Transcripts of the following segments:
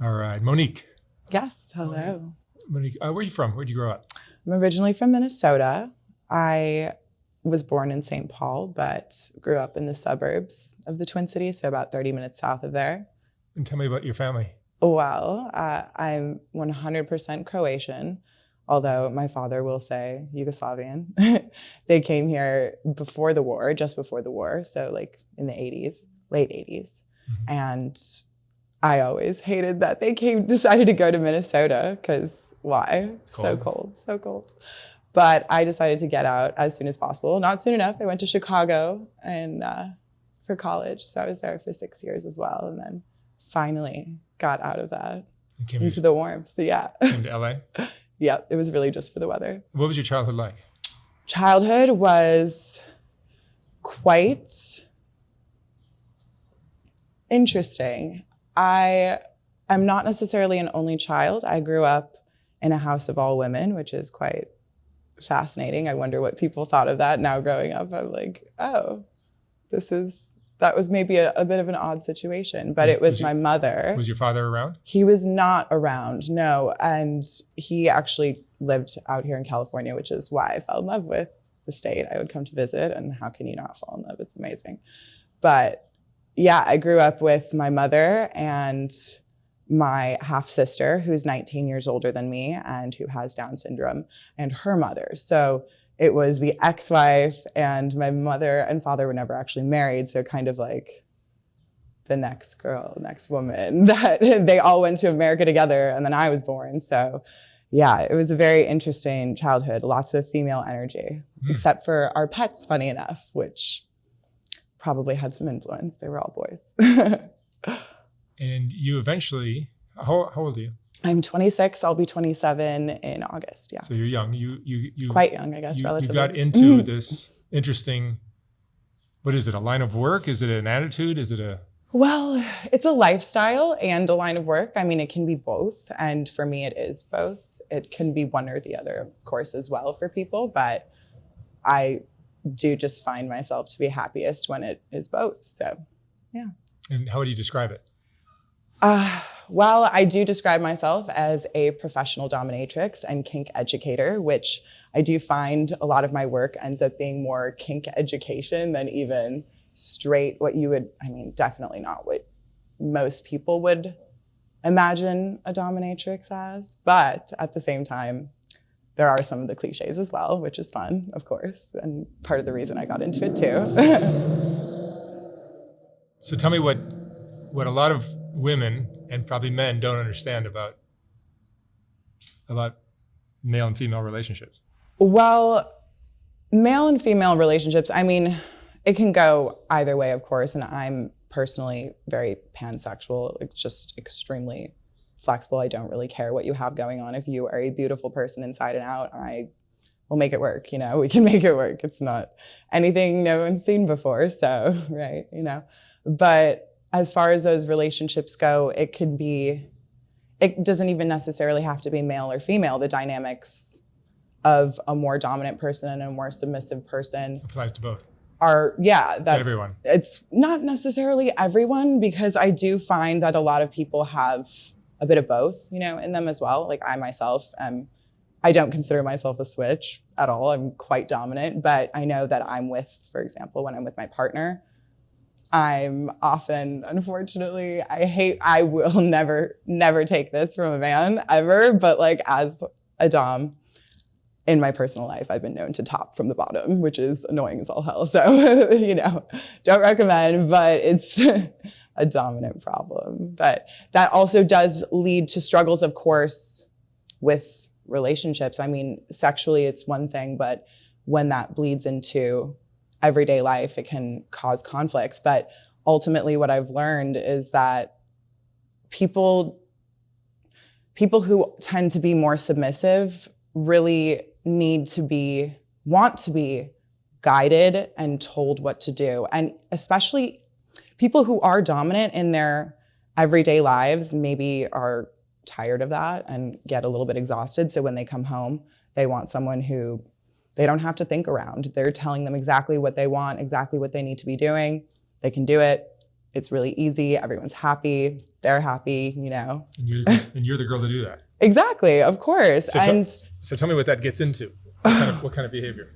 All right, Monique. Yes, hello. Monique, where are you from? Where'd you grow up? I'm originally from Minnesota. I was born in St. Paul, but grew up in the suburbs of the Twin Cities, so about 30 minutes south of there. And tell me about your family. Well, I'm 100% Croatian, although my father will say Yugoslavian. They came here before the war, just before the war, so like in the 80s, late 80s. Mm-hmm. And I always hated that they decided to go to Minnesota because why? So cold. But I decided to get out as soon as possible. Not soon enough. I went to Chicago and for college. So I was there for 6 years as well. And then finally got out of that into the warmth. Yeah. Came to LA? Yep. It was really just for the weather. What was your childhood like? Childhood was quite interesting. I am not necessarily an only child. I grew up in a house of all women, which is quite fascinating. I wonder what people thought of that now growing up. I'm like, oh, that was maybe a bit of an odd situation, but it was my mother. Was your father around? He was not around, no. And he actually lived out here in California, which is why I fell in love with the state. I would come to visit, and how can you not fall in love? It's amazing. But yeah, I grew up with my mother and my half sister, who's 19 years older than me and who has Down syndrome, and her mother. So it was the ex-wife, and my mother and father were never actually married. So kind of like the next woman that they all went to America together. And then I was born. So yeah, it was a very interesting childhood. Lots of female energy, except for our pets, funny enough, which probably had some influence. They were all boys. And you eventually, how old are you? I'm 26. I'll be 27 in August. Yeah. So you're young. You quite young, I guess, relatively. You got into this interesting, what is it, a line of work? Is it an attitude? Is it a... Well, it's a lifestyle and a line of work. I mean, it can be both. And for me, it is both. It can be one or the other, of course, as well for people. But I do just find myself to be happiest when it is both. So, yeah. And how would you describe it? Well, I do describe myself as a professional dominatrix and kink educator, which I do find a lot of my work ends up being more kink education than even straight definitely not what most people would imagine a dominatrix as. But at the same time, there are some of the cliches as well, which is fun, of course, and part of the reason I got into it too. So tell me what a lot of women and probably men don't understand about male and female relationships. Well, male and female relationships, I mean, it can go either way, of course, and I'm personally very pansexual, like just extremely flexible. I don't really care what you have going on. If you are a beautiful person inside and out, I will make it work. We can make it work. It's not anything no one's seen before. So, right, but as far as those relationships go, it doesn't even necessarily have to be male or female. The dynamics of a more dominant person and a more submissive person applies to both. To everyone. It's not necessarily everyone, because I do find that a lot of people have a bit of both, in them as well. Like I myself, I don't consider myself a switch at all. I'm quite dominant, but I know that for example, when I'm with my partner, I'm often, unfortunately, I will never take this from a man ever, but like as a dom in my personal life, I've been known to top from the bottom, which is annoying as all hell. So, don't recommend, but it's a dominant problem. But that also does lead to struggles, of course, with relationships. I mean, sexually, it's one thing, but when that bleeds into everyday life, it can cause conflicts. But ultimately what I've learned is that people who tend to be more submissive really want to be guided and told what to do. And especially people who are dominant in their everyday lives maybe are tired of that and get a little bit exhausted. So when they come home, they want someone who they don't have to think around. They're telling them exactly what they want, exactly what they need to be doing. They can do it. It's really easy. Everyone's happy. They're happy, you know. And you're the girl to do that. Exactly, of course. So tell me what that gets into. What kind of behavior?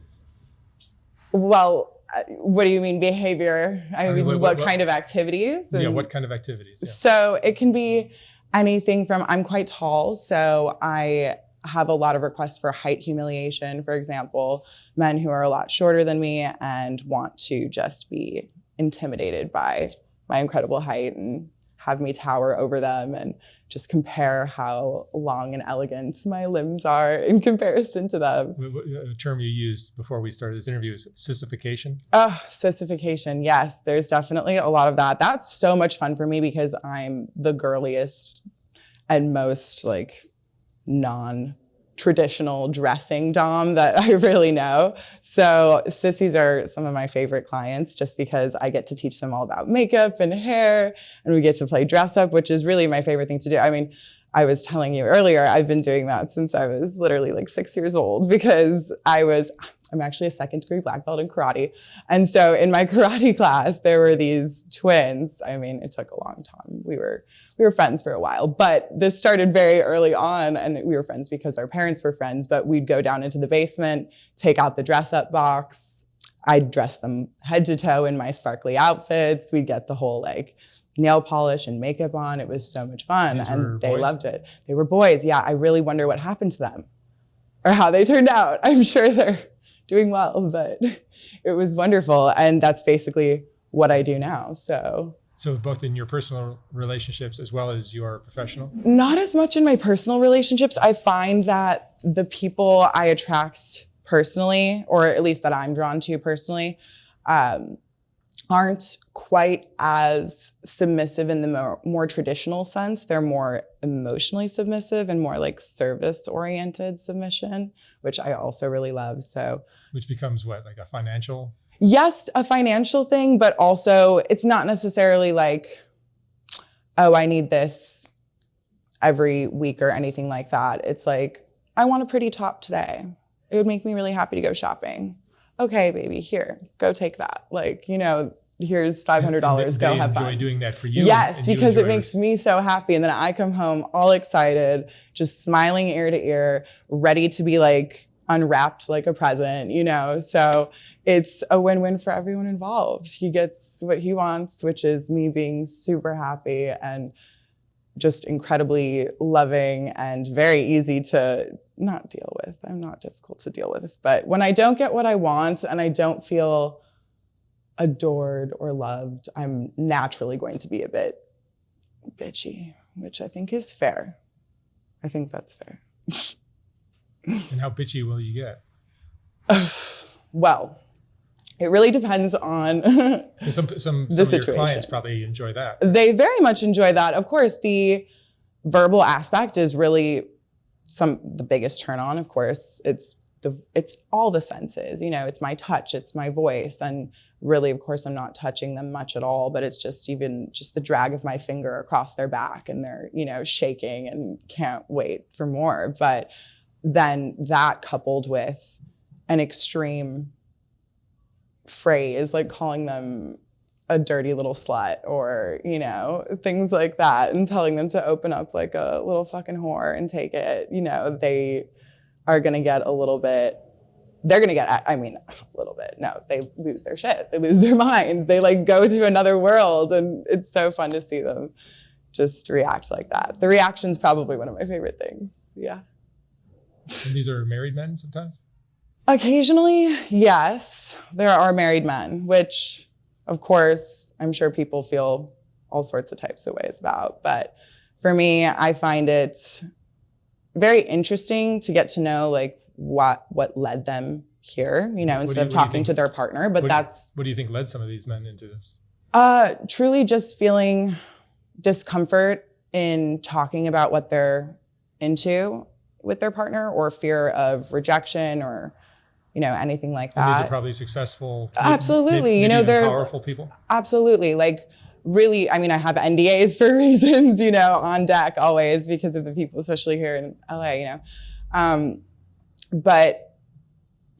Well, what do you mean behavior? I mean, what kind of activities? What kind of activities? Yeah. So it can be anything from, I'm quite tall, so I have a lot of requests for height humiliation, for example, men who are a lot shorter than me and want to just be intimidated by my incredible height and have me tower over them and just compare how long and elegant my limbs are in comparison to them. A term you used before we started this interview is sissification. Oh, sissification. Yes, there's definitely a lot of that. That's so much fun for me because I'm the girliest and most like non-traditional dressing dom that I really know. So sissies are some of my favorite clients just because I get to teach them all about makeup and hair, and we get to play dress up, which is really my favorite thing to do. I mean, I was telling you earlier, I've been doing that since I was literally like 6 years old because I'm actually a second-degree black belt in karate. And so in my karate class, there were these twins. I mean, it took a long time. We were friends for a while, but this started very early on, and we were friends because our parents were friends, but we'd go down into the basement, take out the dress-up box. I'd dress them head to toe in my sparkly outfits. We'd get the whole like nail polish and makeup on. It was so much fun, and they loved it. They were boys. Yeah, I really wonder what happened to them or how they turned out. I'm sure they're doing well, but it was wonderful. And that's basically what I do now. So both in your personal relationships as well as your professional? Not as much in my personal relationships. I find that the people I attract personally, or at least that I'm drawn to personally, aren't quite as submissive in the more traditional sense. They're more emotionally submissive and more like service-oriented submission, which I also really love. Which becomes what, like a financial? Yes, a financial thing, but also it's not necessarily like, oh, I need this every week or anything like that. It's like, I want a pretty top today. It would make me really happy to go shopping. Okay, baby, here, go take that. Like, you know, here's $500, go have fun. They enjoy doing that for you. Yes, because it makes me so happy. And then I come home all excited, just smiling ear to ear, ready to be like unwrapped like a present, you know? So it's a win-win for everyone involved. He gets what he wants, which is me being super happy and just incredibly loving and very easy to not deal with. I'm not difficult to deal with. But when I don't get what I want and I don't feel adored or loved, I'm naturally going to be a bit bitchy, which I think is fair. I think that's fair. And how bitchy will you get? Well, it really depends on some of your clients probably enjoy that. They very much enjoy that. Of course, the verbal aspect is really the biggest turn on, of course. It's all the senses, you know, it's my touch, it's my voice. And really, of course, I'm not touching them much at all, but it's just the drag of my finger across their back and they're, you know, shaking and can't wait for more. But then that coupled with an extreme phrase, like calling them a dirty little slut or, you know, things like that, and telling them to open up like a little fucking whore and take it, you know, they are going to get a little bit, they're going to get, I mean, a little bit, no, they lose their shit. They lose their minds. They like go to another world, and it's so fun to see them just react like that. The reaction's probably one of my favorite things. Yeah. And these are married men sometimes? Occasionally, yes. There are married men, which, of course, I'm sure people feel all sorts of types of ways about. But for me, I find it very interesting to get to know like what led them here, you know, instead of talking to their partner. But what do you think led some of these men into this? Truly just feeling discomfort in talking about what they're into with their partner, or fear of rejection, or, you know, anything like that. And these are probably successful. Absolutely. Maybe you know, they're powerful people. Absolutely. Like really, I mean, I have NDAs for reasons, you know, on deck always because of the people, especially here in LA, you know. But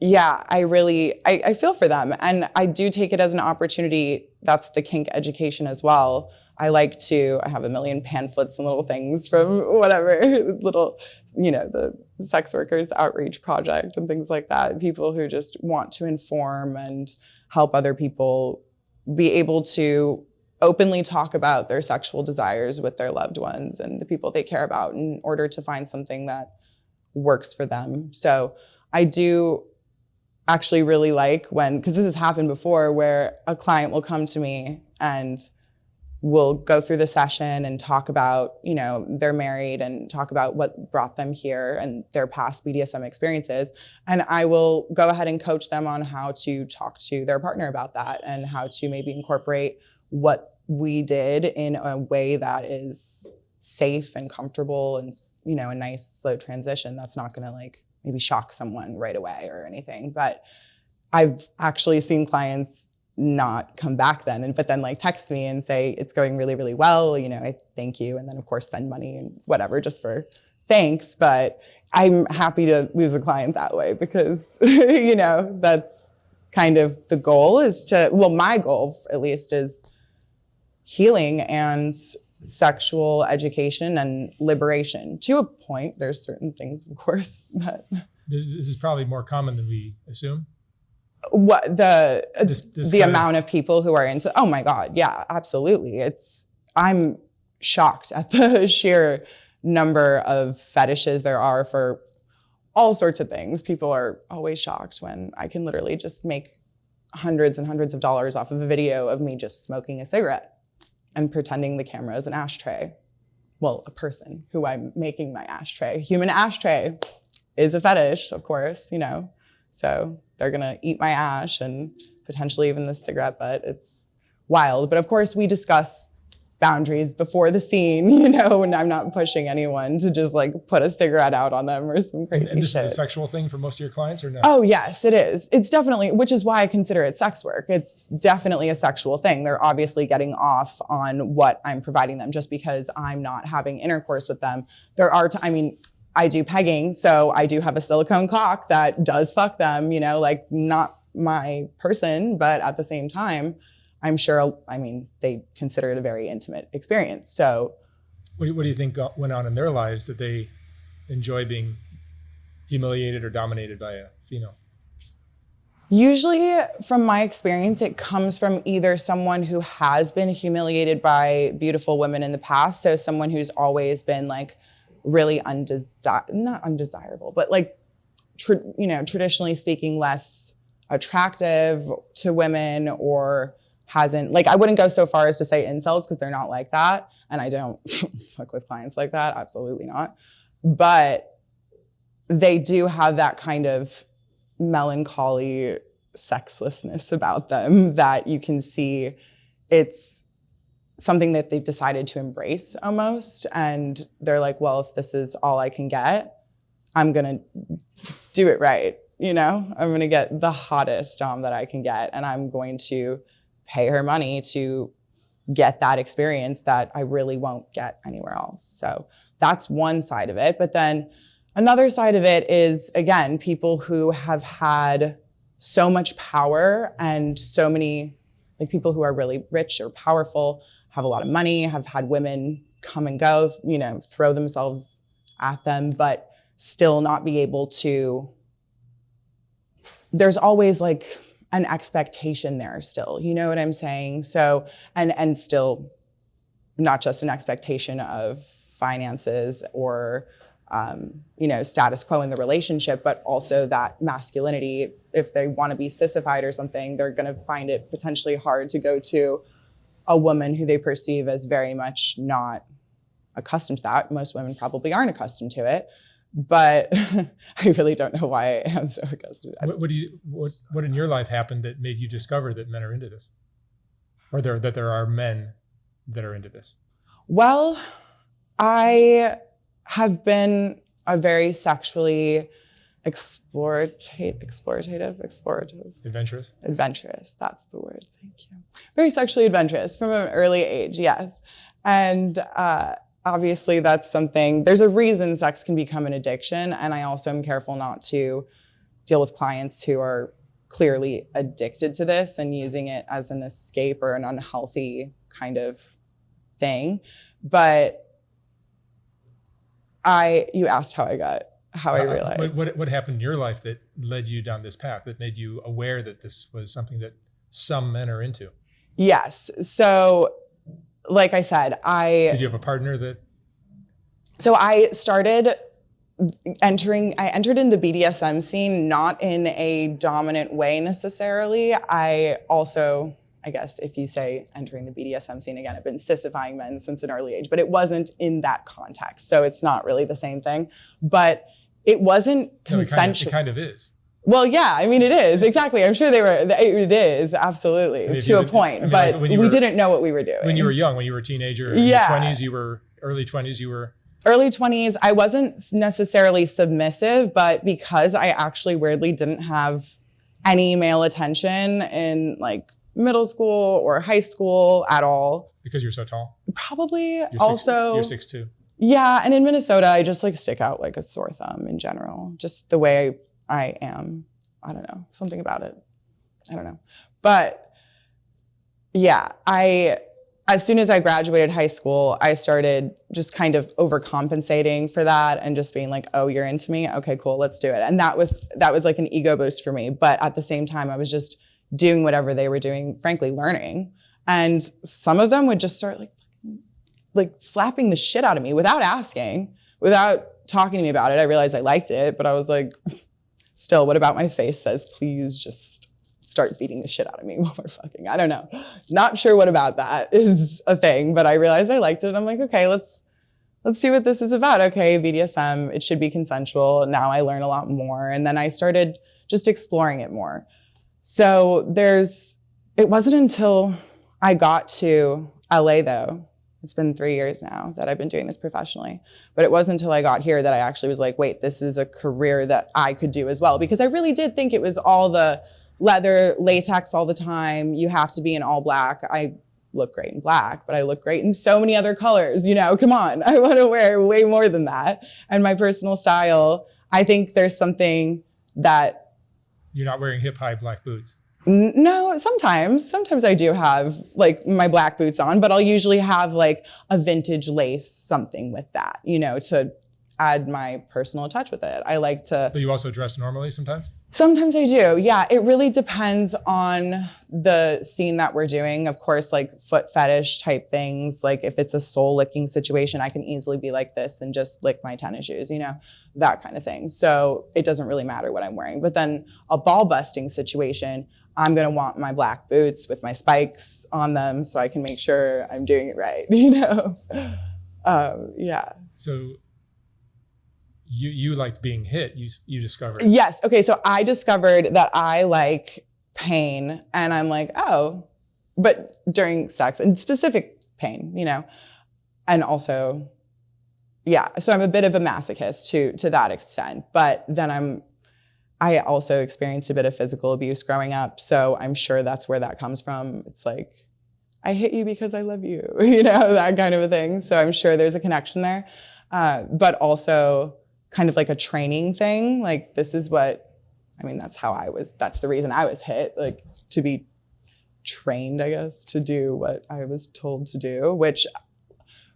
yeah, I feel for them. And I do take it as an opportunity. That's the kink education as well. I have a million pamphlets and little things from whatever, little, the sex workers outreach project and things like that. People who just want to inform and help other people be able to openly talk about their sexual desires with their loved ones and the people they care about in order to find something that works for them. So I do actually really like because this has happened before, where a client will come to me and we'll go through the session and talk about, they're married and talk about what brought them here and their past BDSM experiences. And I will go ahead and coach them on how to talk to their partner about that and how to maybe incorporate what we did in a way that is safe and comfortable and, a nice slow transition that's not going to maybe shock someone right away or anything. But I've actually seen clients not come back but then text me and say it's going really, really well, I thank you, and then of course send money and whatever just for thanks. But I'm happy to lose a client that way because that's kind of the goal my goal at least is healing and sexual education and liberation to a point. There's certain things, of course, that this is probably more common than we assume. What This the amount of people who are into, oh my God, yeah, absolutely. I'm shocked at the sheer number of fetishes there are for all sorts of things. People are always shocked when I can literally just make hundreds and hundreds of dollars off of a video of me just smoking a cigarette and pretending the camera is an ashtray. Well, a person who I'm making my ashtray. Human ashtray is a fetish, of course, So they're gonna eat my ash and potentially even the cigarette butt. It's wild. But of course we discuss boundaries before the scene, and I'm not pushing anyone to just put a cigarette out on them or some crazy and this shit. is a sexual thing for most of your clients or no? Oh yes, it is. It's definitely, which is why I consider it sex work. It's definitely a sexual thing. They're obviously getting off on what I'm providing them just because I'm not having intercourse with them. I do pegging, so I do have a silicone cock that does fuck them, not my person, but at the same time, I'm sure, they consider it a very intimate experience. So what do you think went on in their lives that they enjoy being humiliated or dominated by a female? Usually, from my experience, it comes from either someone who has been humiliated by beautiful women in the past, so someone who's always been really not undesirable, but traditionally speaking, less attractive to women, or hasn't, I wouldn't go so far as to say incels because they're not like that. And I don't fuck with clients like that. Absolutely not. But they do have that kind of melancholy sexlessness about them that you can see. It's something that they've decided to embrace almost. And they're like, well, if this is all I can get, I'm going to do it right. I'm going to get the hottest dom that I can get. And I'm going to pay her money to get that experience that I really won't get anywhere else. So that's one side of it. But then another side of it is, again, people who have had so much power and so many, people who are really rich or powerful, have a lot of money, have had women come and go, throw themselves at them, but still not be able to, there's always an expectation there still, you know what I'm saying? So, and still not just an expectation of finances or, status quo in the relationship, but also that masculinity. If they want to be sissified or something, they're going to find it potentially hard to go to a woman who they perceive as very much not accustomed to that. Most women probably aren't accustomed to it. But I really don't know why I am so accustomed to that. What in your life happened that made you discover that men are into this, or that there are men that are into this? Well, I have been a very sexually explorative, adventurous. That's the word. Thank you. Very sexually adventurous from an early age. Yes, and. Obviously, that's something, there's a reason sex can become an addiction. And I also am careful not to deal with clients who are clearly addicted to this and using it as an escape or an unhealthy kind of thing. But you asked how I realized. What happened in your life that led you down this path, that made you aware that this was something that some men are into? Yes. So, like I said, Did you have a partner that? So I entered in the BDSM scene, not in a dominant way necessarily. I also, I guess if you say entering the BDSM scene, again, I've been sissifying men since an early age, but it wasn't in that context. So it's not really the same thing, but it wasn't consensual. It kind of is. Well, yeah, I mean, it is. Exactly. I'm sure it is, absolutely, to a point, but we didn't know what we were doing. When you were young, when you were a teenager, in your 20s, early 20s, you were... Early 20s, I wasn't necessarily submissive, but because I actually weirdly didn't have any male attention in like middle school or high school at all. Because you're so tall? Probably. You're 6'2". Yeah, and in Minnesota, I just like stick out like a sore thumb in general. Just the way I am. I don't know. Something about it. I don't know. But yeah, as soon as I graduated high school, I started just kind of overcompensating for that and just being like, oh, you're into me? Okay, cool, let's do it. And that was like an ego boost for me. But at the same time, I was just doing whatever they were doing, frankly, learning. And some of them would just start like slapping the shit out of me without asking, without talking to me about it. I realized I liked it, but I was like, still, what about my face says, please just start beating the shit out of me while we're fucking. I don't know. Not sure what about that is a thing, but I realized I liked it. And I'm like, okay, let's see what this is about. Okay, BDSM, it should be consensual. Now I learn a lot more. And then I started just exploring it more. So it wasn't until I got to LA though, it's been 3 years now that I've been doing this professionally, but it wasn't until I got here that I actually was like, wait, this is a career that I could do as well. Because I really did think it was all the leather, latex all the time. You have to be in all black. I look great in black, but I look great in so many other colors. Come on. I want to wear way more than that. And my personal style, I think there's something that... You're not wearing hip-high black boots? No, sometimes I do have like my black boots on, but I'll usually have like a vintage lace, something with that, to add my personal touch with it. I like to... But you also dress normally sometimes? Sometimes I do. Yeah, it really depends on the scene that we're doing. Of course, like foot fetish type things. Like if it's a soul licking situation, I can easily be like this and just lick my tennis shoes, that kind of thing. So it doesn't really matter what I'm wearing. But then a ball busting situation, I'm going to want my black boots with my spikes on them so I can make sure I'm doing it right, Yeah. So you liked being hit, you discovered. Yes. Okay. So I discovered that I like pain and I'm like, oh, but during sex and specific pain, and also, yeah. So I'm a bit of a masochist to that extent, but then I also experienced a bit of physical abuse growing up. So I'm sure that's where that comes from. It's like, I hit you because I love you, that kind of a thing. So I'm sure there's a connection there. But also, kind of like a training thing. Like that's the reason I was hit, like to be trained, I guess, to do what I was told to do, which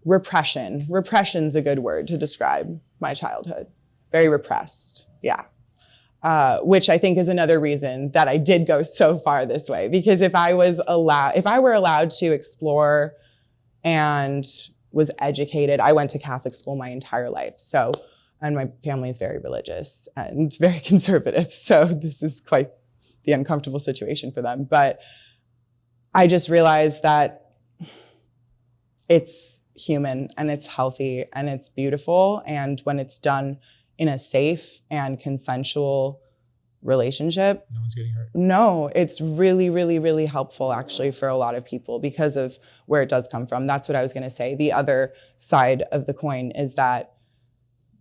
repression's a good word to describe my childhood. Very repressed. Yeah. Which I think is another reason that I did go so far this way, because if I were allowed to explore and was educated, I went to Catholic school my entire life. And my family is very religious and very conservative. So this is quite the uncomfortable situation for them. But I just realized that it's human and it's healthy and it's beautiful. And when it's done in a safe and consensual relationship, no one's getting hurt. No, it's really, really, really helpful actually for a lot of people because of where it does come from. That's what I was going to say. The other side of the coin is that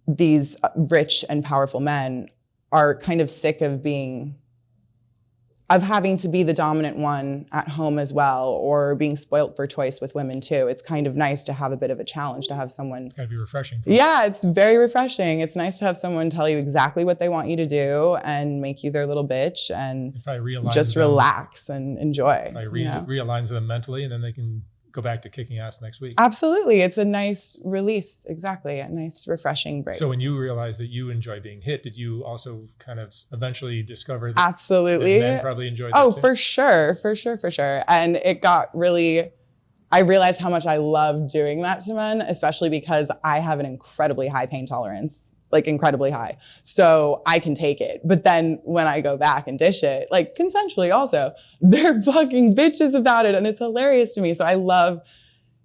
these rich and powerful men are kind of sick of being of having to be the dominant one at home as well, or being spoilt for choice with women too. It's kind of nice to have a bit of a challenge, to have someone. It's gotta be refreshing. Yeah, it's very refreshing. It's nice to have someone tell you exactly what they want you to do and make you their little bitch and just relax and enjoy. Realigns them mentally, and then they can go back to kicking ass next week. Absolutely. It's a nice release. Exactly. A nice refreshing break. So when you realized that you enjoy being hit, did you also kind of eventually discover that absolutely that men probably enjoy that too? For sure. And it got really, I realized how much I love doing that to men, especially because I have an incredibly high pain tolerance, like incredibly high. So I can take it. But then when I go back and dish it, like consensually also, they're fucking bitches about it. And it's hilarious to me. So I love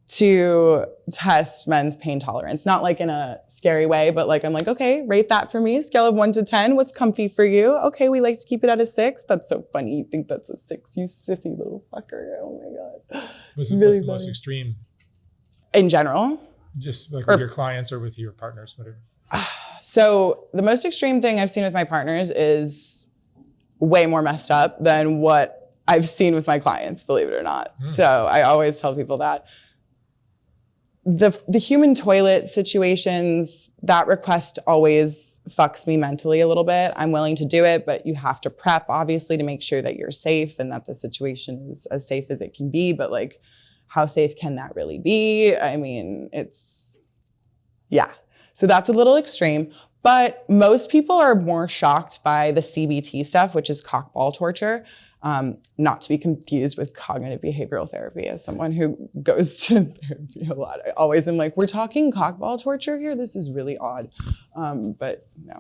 to test men's pain tolerance, not like in a scary way, but like, I'm like, okay, rate that for me. Scale of 1 to 10. What's comfy for you? Okay, we like to keep it at a 6. That's so funny. You think that's a 6, you sissy little fucker. Oh my God. What's the most extreme? In general? Just like with your clients or with your partners, whatever. So the most extreme thing I've seen with my partners is way more messed up than what I've seen with my clients, believe it or not. So I always tell people that. The human toilet situations, that request always fucks me mentally a little bit. I'm willing to do it, but you have to prep, obviously, to make sure that you're safe and that the situation is as safe as it can be. But like, how safe can that really be? I mean, yeah. So that's a little extreme, but most people are more shocked by the CBT stuff, which is cockball torture, not to be confused with cognitive behavioral therapy. As someone who goes to therapy a lot, I always am like, we're talking cockball torture here? This is really odd. But no.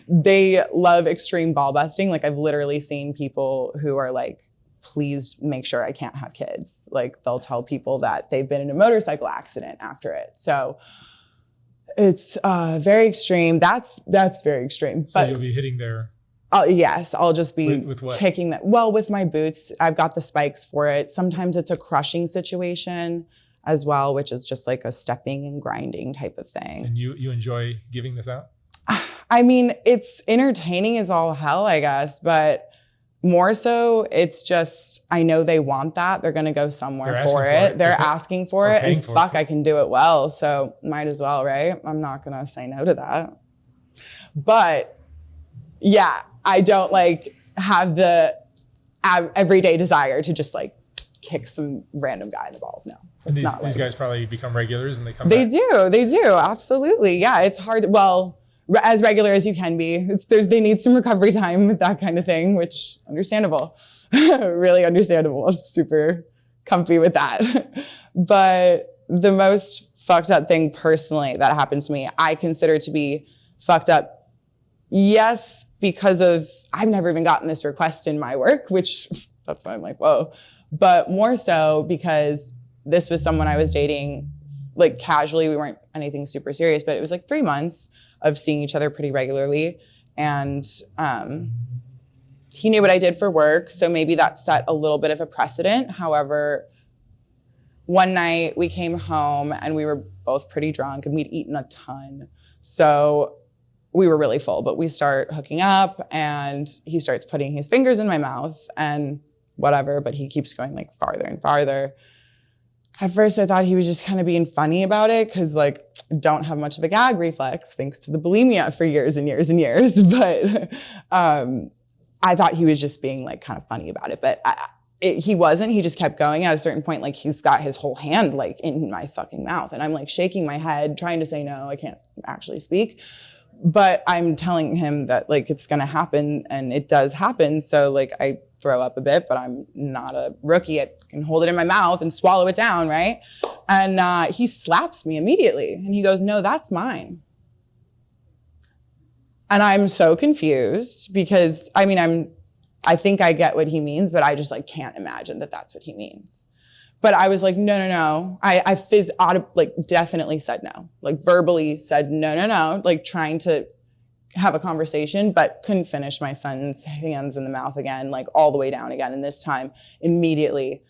They love extreme ball busting. Like I've literally seen people who are like, please make sure I can't have kids. Like they'll tell people that they've been in a motorcycle accident after it. So it's very extreme. That's very extreme. So you'll be hitting their... yes, I'll just be with what? Kicking that. Well, with my boots, I've got the spikes for it. Sometimes it's a crushing situation as well, which is just like a stepping and grinding type of thing. And you enjoy giving this out? I mean, it's entertaining as all hell, I guess, but more so, it's just, I know they want that. They're going to go somewhere for it. They're asking for it. And fuck, I can do it well. So might as well, right? I'm not going to say no to that. But yeah, I don't like have the everyday desire to just like kick some random guy in the balls. No. And these guys probably become regulars and they come back. They do. Absolutely. Yeah. It's hard. Well, as regular as you can be. They need some recovery time with that kind of thing, which understandable, really understandable. I'm super comfy with that. But the most fucked up thing personally that happened to me, I consider to be fucked up. Yes, because of, I've never even gotten this request in my work, which that's why I'm like, whoa. But more so because this was someone I was dating, like casually. We weren't anything super serious, but it was like 3 months of seeing each other pretty regularly. And he knew what I did for work, so maybe that set a little bit of a precedent. However, one night we came home and we were both pretty drunk and we'd eaten a ton. So we were really full, but we start hooking up and he starts putting his fingers in my mouth and whatever, but he keeps going like farther and farther. At first I thought he was just kind of being funny about it because like, don't have much of a gag reflex thanks to the bulimia for years and years and years. But I thought he was just being like kind of funny about it, but he wasn't. He just kept going. At a certain point, like he's got his whole hand like in my fucking mouth and I'm like shaking my head, trying to say no, I can't actually speak. But I'm telling him that like it's gonna happen and it does happen. So like I throw up a bit, but I'm not a rookie. I can hold it in my mouth and swallow it down, right? And he slaps me immediately and he goes, no, that's mine. And I'm so confused because I mean, I think I get what he means, but I just like can't imagine that that's what he means. But I was like, no. I definitely said no, like verbally said no, like trying to have a conversation, but couldn't finish my son's hands in the mouth again, like all the way down again. And this time immediately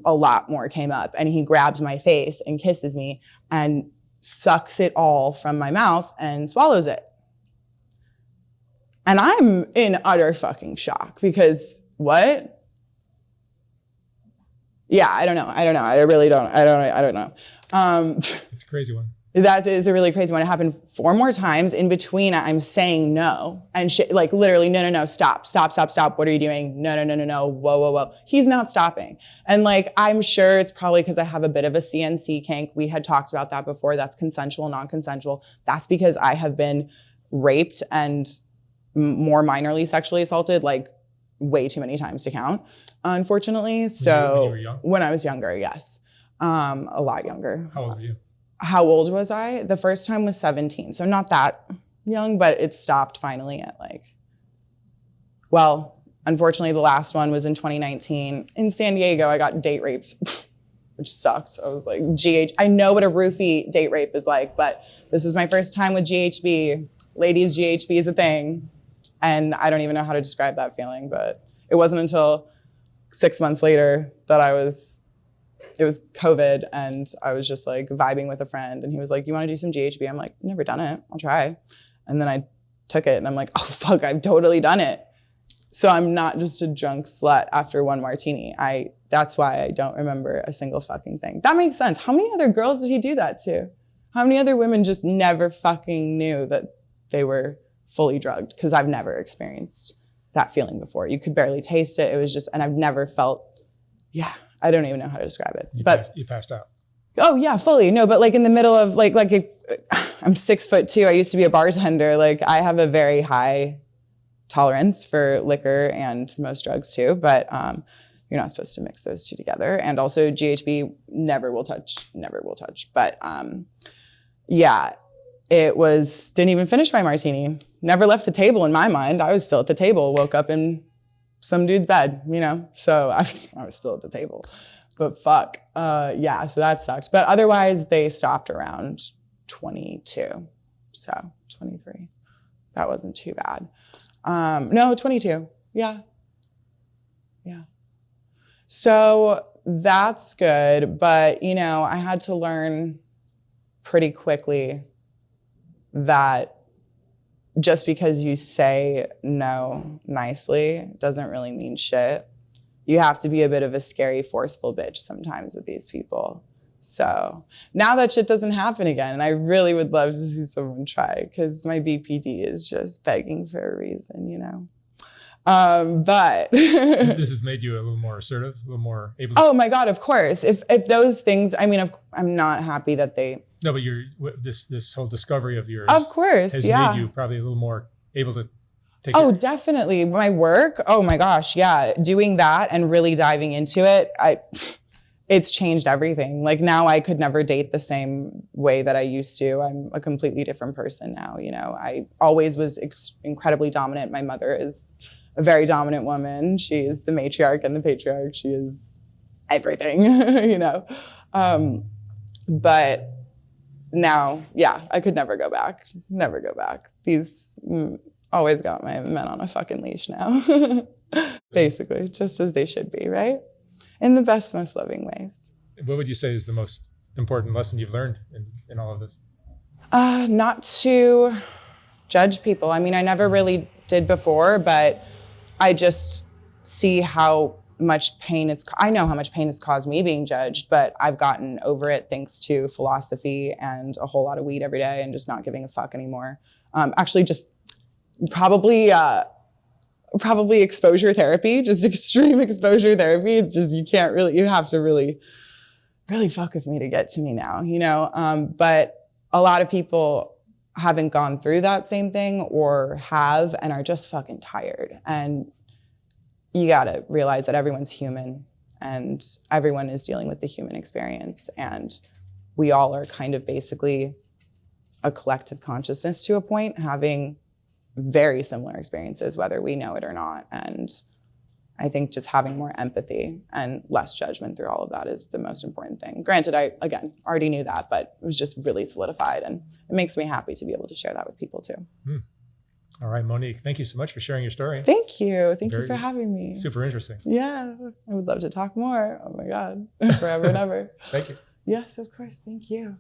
a lot more came up and he grabs my face and kisses me and sucks it all from my mouth and swallows it. And I'm in utter fucking shock because what? Yeah, I don't know. I really don't. I don't know. It's a crazy one. That is a really crazy one. It happened 4 more times. In between, I'm saying no. And like literally, no, stop. What are you doing? No. Whoa. He's not stopping. And like, I'm sure it's probably because I have a bit of a CNC kink. We had talked about that before. That's consensual, non-consensual. That's because I have been raped and more minorly sexually assaulted like way too many times to count, unfortunately. So when you were young? When I was younger, yes. A lot younger. How old were you? How old was I? The first time was 17. So not that young, but it stopped finally at like, well, unfortunately the last one was in 2019. In San Diego, I got date raped, which sucked. I was like, I know what a roofie date rape is like, but this was my first time with GHB. Ladies, GHB is a thing. And I don't even know how to describe that feeling, but it wasn't until 6 months later that it was COVID and I was just like vibing with a friend and he was like, you want to do some GHB? I'm like, never done it. I'll try. And then I took it and I'm like, oh fuck, I've totally done it. So I'm not just a drunk slut after 1 martini. That's why I don't remember a single fucking thing. That makes sense. How many other girls did he do that to? How many other women just never fucking knew that they were fully drugged? Because I've never experienced that feeling before. You could barely taste it. It was just, and I've never felt, I don't even know how to describe it. You passed out. Oh yeah, fully. No, but like in the middle of like I'm 6'2". I used to be a bartender. Like I have a very high tolerance for liquor and most drugs too, but you're not supposed to mix those two together. And also GHB never will touch. But didn't even finish my martini. Never left the table in my mind. I was still at the table, woke up in some dude's bed, so I was still at the table, but fuck. So that sucked. But otherwise they stopped around 22. So 23. That wasn't too bad. No, 22. Yeah. So that's good. But, I had to learn pretty quickly that just because you say no nicely doesn't really mean shit. You have to be a bit of a scary, forceful bitch sometimes with these people. So now that shit doesn't happen again, and I really would love to see someone try because my BPD is just begging for a reason, But this has made you a little more assertive, a little more able to... Oh my God, of course. If those things, I'm not happy that they... No, but this whole discovery of yours, of course, has made you probably a little more able to take. Oh, definitely. My work. Oh my gosh, yeah. Doing that and really diving into it, it's changed everything. Like now, I could never date the same way that I used to. I'm a completely different person now. I always was incredibly dominant. My mother is a very dominant woman. She is the matriarch and the patriarch. She is everything, But now, I could never go back. Never go back. These always got my men on a fucking leash now. Basically, just as they should be, right? In the best, most loving ways. What would you say is the most important lesson you've learned in all of this? Not to judge people. I never really did before, but I just see how much pain I know how much pain it's caused me being judged, but I've gotten over it thanks to philosophy and a whole lot of weed every day and just not giving a fuck anymore. Actually just probably exposure therapy, just extreme exposure therapy. You have to really, really fuck with me to get to me now, but a lot of people haven't gone through that same thing or have and are just fucking tired. And you got to realize that everyone's human and everyone is dealing with the human experience. And we all are kind of basically a collective consciousness to a point, having very similar experiences, whether we know it or not. And I think just having more empathy and less judgment through all of that is the most important thing. Granted, I, again, already knew that, but it was just really solidified. And it makes me happy to be able to share that with people too. All right, Monique, thank you so much for sharing your story. Thank you. Thank you for having me. Super interesting. Yeah, I would love to talk more. Oh my God, forever and ever. Thank you. Yes, of course. Thank you.